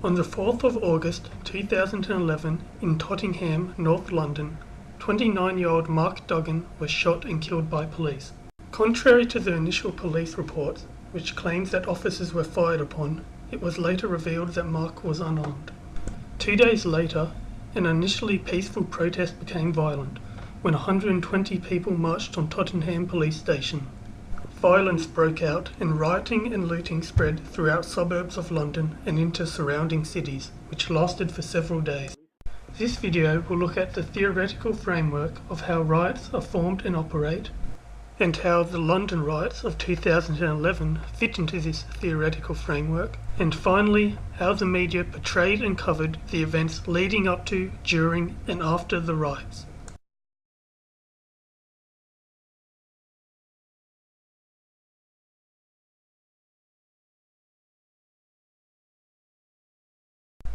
On the 4th of August 2011 in Tottenham, North London, 29-year-old Mark Duggan was shot and killed by police. Contrary to the initial police reports, which claimed that officers were fired upon, it was later revealed that Mark was unarmed. 2 days later, an initially peaceful protest became violent when 120 people marched on Tottenham Police Station. Violence broke out and rioting and looting spread throughout suburbs of London and into surrounding cities, which lasted for several days. This video will look at the theoretical framework of how riots are formed and operate, and how the London riots of 2011 fit into this theoretical framework, and finally how the media portrayed and covered the events leading up to, during and after the riots.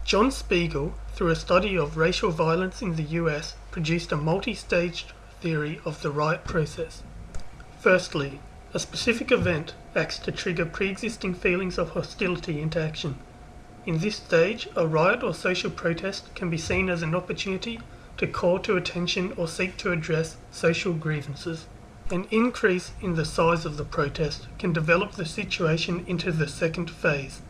John Spiegel, through a study of racial violence in the US, produced a multi-staged theory of the riot process. Firstly, a specific event acts to trigger pre-existing feelings of hostility into action. In this stage, a riot or social protest can be seen as an opportunity to call to attention or seek to address social grievances. An increase in the size of the protest can develop the situation into the second phase.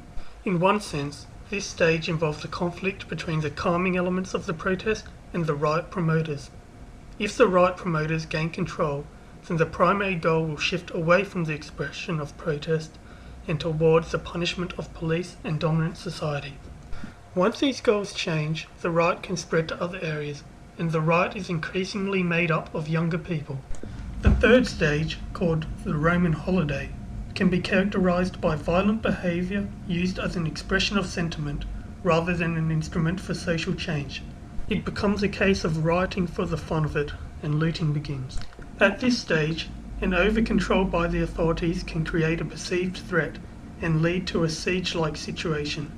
In one sense, this stage involves a conflict between the calming elements of the protest and the riot promoters. If the riot promoters gain control, then the primary goal will shift away from the expression of protest and towards the punishment of police and dominant society. Once these goals change, the riot can spread to other areas, and the riot is increasingly made up of younger people. The third stage, called the Roman holiday, can be characterized by violent behavior used as an expression of sentiment rather than an instrument for social change. It becomes a case of rioting for the fun of it, and looting begins. At this stage, an over-control by the authorities can create a perceived threat and lead to a siege-like situation.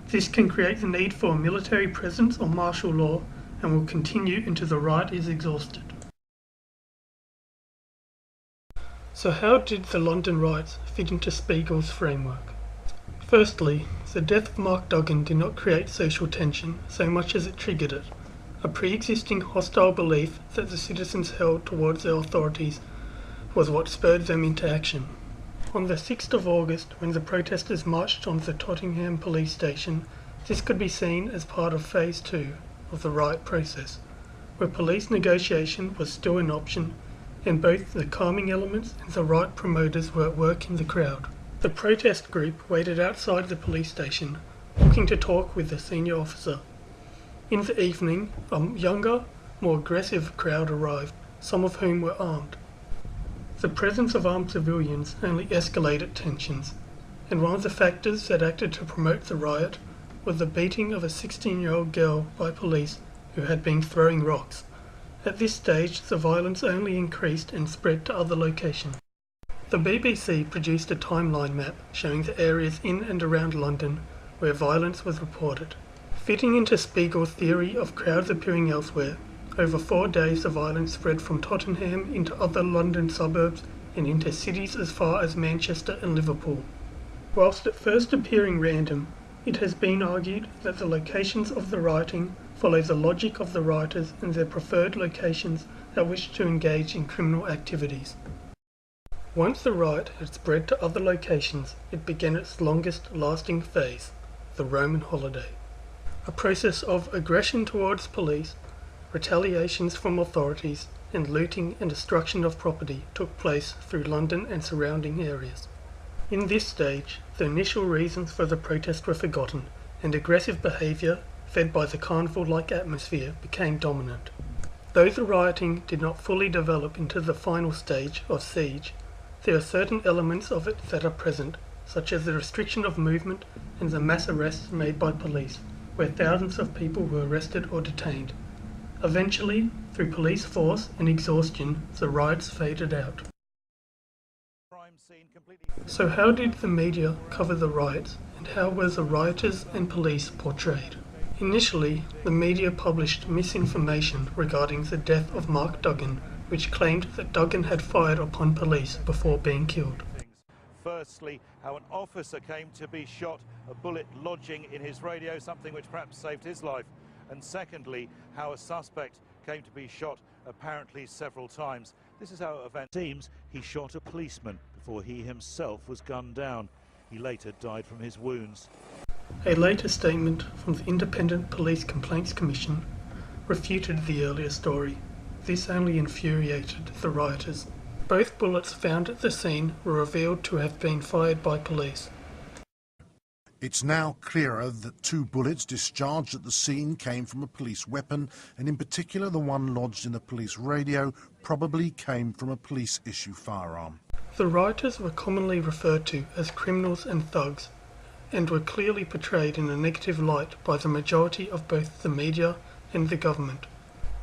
This can create the need for a military presence or martial law and will continue until the riot is exhausted. So how did the London riots fit into Spiegel's framework? Firstly, the death of Mark Duggan did not create social tension so much as it triggered it, a pre-existing hostile belief that the citizens held towards their authorities was what spurred them into action. On the 6th of August, when the protesters marched on the Tottenham police station, this could be seen as part of Phase 2 of the riot process, where police negotiation was still an option and both the calming elements and the riot promoters were at work in the crowd. The protest group waited outside the police station, looking to talk with the senior officer. In the evening, a younger, more aggressive crowd arrived, some of whom were armed. The presence of armed civilians only escalated tensions, and one of the factors that acted to promote the riot was the beating of a 16-year-old girl by police who had been throwing rocks. At this stage, the violence only increased and spread to other locations. The BBC produced a timeline map showing the areas in and around London where violence was reported. Fitting into Spiegel's theory of crowds appearing elsewhere, over 4 days the violence spread from Tottenham into other London suburbs and into cities as far as Manchester and Liverpool. Whilst at first appearing random, it has been argued that the locations of the rioting follow the logic of the rioters and their preferred locations that wish to engage in criminal activities. Once the riot had spread to other locations, it began its longest lasting phase, the Roman holiday. A process of aggression towards police, retaliations from authorities, and looting and destruction of property took place through London and surrounding areas. In this stage, the initial reasons for the protest were forgotten, and aggressive behaviour, fed by the carnival-like atmosphere, became dominant. Though the rioting did not fully develop into the final stage of siege, there are certain elements of it that are present, such as the restriction of movement and the mass arrests made by police, where thousands of people were arrested or detained. Eventually, through police force and exhaustion, the riots faded out. So how did the media cover the riots, and how were the rioters and police portrayed? Initially, the media published misinformation regarding the death of Mark Duggan, which claimed that Duggan had fired upon police before being killed. Firstly, how an officer came to be shot, a bullet lodging in his radio, something which perhaps saved his life. And secondly, how a suspect came to be shot apparently several times. This is how events seems. He shot a policeman before he himself was gunned down. He later died from his wounds. A later statement from the Independent Police Complaints Commission refuted the earlier story. This only infuriated the rioters. Both bullets found at the scene were revealed to have been fired by police. It's now clearer that 2 bullets discharged at the scene came from a police weapon, and in particular the one lodged in the police radio probably came from a police-issue firearm. The rioters were commonly referred to as criminals and thugs, and were clearly portrayed in a negative light by the majority of both the media and the government.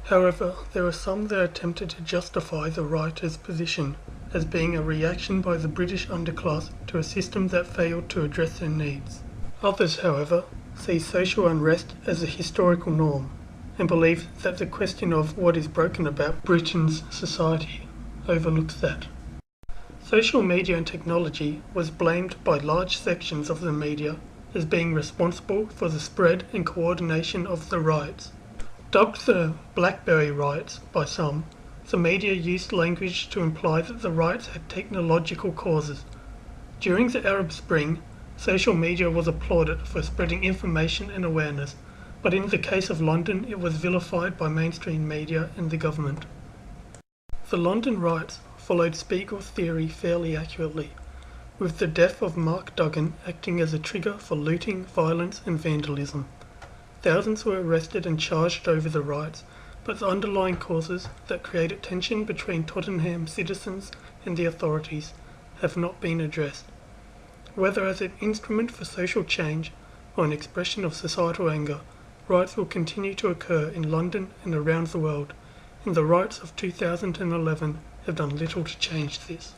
However, there are some that attempted to justify the rioters' position as being a reaction by the British underclass to a system that failed to address their needs. Others, however, see social unrest as a historical norm and believe that the question of what is broken about Britain's society overlooks that. Social media and technology was blamed by large sections of the media as being responsible for the spread and coordination of the riots. Dubbed the Blackberry Riots by some, the media used language to imply that the riots had technological causes. During the Arab Spring, social media was applauded for spreading information and awareness, but in the case of London it was vilified by mainstream media and the government. The London riots followed Spiegel's theory fairly accurately, with the death of Mark Duggan acting as a trigger for looting, violence and vandalism. Thousands were arrested and charged over the riots, but the underlying causes that created tension between Tottenham citizens and the authorities have not been addressed. Whether as an instrument for social change or an expression of societal anger, riots will continue to occur in London and around the world, and the riots of 2011 have done little to change this.